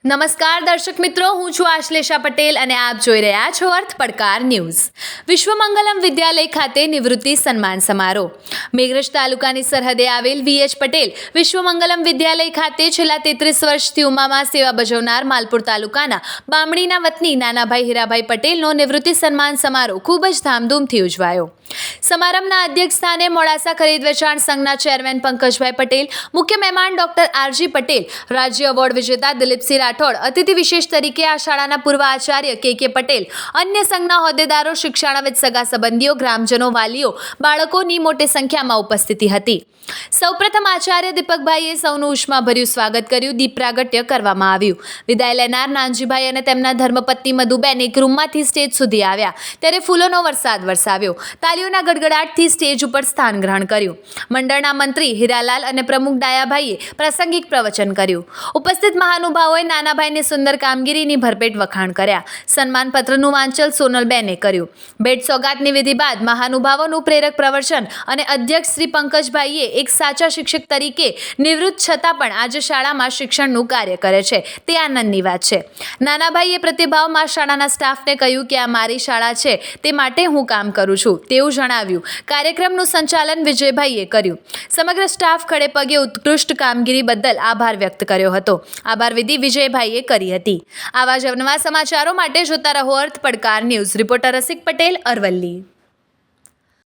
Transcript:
નમસ્કાર દર્શક મિત્રો, હું છું આશ્લેષા પટેલ અને આપ જોઈ રહ્યા છો અર્થ પડકાર ન્યૂઝ. વિશ્વમંગલમ વિદ્યાલય ખાતે નિવૃત્તિ સન્માન સમારોહ. મેઘરજ તાલુકાની સરહદે આવેલ VH પટેલ વિશ્વમંગલમ વિદ્યાલય ખાતે છેલ્લા 33 વર્ષથી ઉમામાં સેવા બજાવનાર માલપુર તાલુકાના બામણીના વતની નાનાભાઈ હીરાભાઈ પટેલનો નિવૃત્તિ સન્માન સમારોહ ખૂબ જ ધામધૂમથી ઉજવાયો. સમારંભના અધ્યક્ષ સ્થાને મોડાસા ખરીદ વેચાણ સંઘના ચેરમેન પંકજભાઈ પટેલ, મુખ્ય મહેમાન ડોક્ટર RG પટેલ, રાજ્ય એવોર્ડ વિજેતા દિલીપસિંહ રાઠોડ, અતિથિ વિશેષ તરીકે આ શાળાના પૂર્વ આચાર્ય KK પટેલ, અન્ય સંઘના હોદ્દેદારો, શિક્ષણાવિદ, સગા સંબંધીઓ, ગ્રામજનો, વાલીઓ, બાળકોની મોટી સંખ્યામાં ઉપસ્થિતિ હતી. સૌપ્રથમ આચાર્ય દીપકભાઈએ સૌનું ઉષ્માભર્યું સ્વાગત કર્યું. દીપ પ્રાગટ્ય કરવામાં આવ્યું. વિદાય લેનાર નાનજીભાઈ અને તેમના ધર્મપત્ની મધુબેન એક રૂમમાંથી સ્ટેજ સુધી આવ્યા ત્યારે ફૂલોનો વરસાદ વરસાવ્યો. તાલીઓના ગડગડાટથી સ્ટેજ ઉપર સ્થાન ગ્રહણ કર્યું. મંડળના મંત્રી હીરાલાલ અને પ્રમુખ ડાયાભાઈએ પ્રાસંગિક પ્રવચન કર્યું. ઉપસ્થિત મહાનુભાવોએ નાનાભાઈની સુંદર કામગીરીની ભરપેટ વખાણ કર્યા. સન્માનપત્રનું વાંચન સોનલબેને કર્યું. ભેટ સોગાદની વિધિ બાદ મહાનુભાવોનું પ્રેરક પ્રવચન અને અધ્યક્ષ શ્રી પંકજભાઈએ એક સાચા શિક્ષક તરીકે નિવૃત્ત છતાં પણ આજે શાળામાં શિક્ષણનું કાર્ય કરે છે તે આનંદની વાત છે. નાનાભાઈએ પ્રતિભાવમાં શાળાના સ્ટાફને કહ્યું કે આ મારી શાળા છે તે માટે હું કામ કરું છું તેવું જણાવ્યું. કાર્યક્રમનું સંચાલન વિજયભાઈએ કર્યું. સમગ્ર સ્ટાફ ખડે પગે ઉત્કૃષ્ટ કામગીરી બદલ આભાર વ્યક્ત કર્યો હતો. આભાર વિધિ વિજયભાઈએ કરી હતી. આવા જ અવનવા સમાચારો માટે જોતા રહો અર્થ પડકાર ન્યૂઝ. રિપોર્ટર રસિક પટેલ, અરવલ્લી.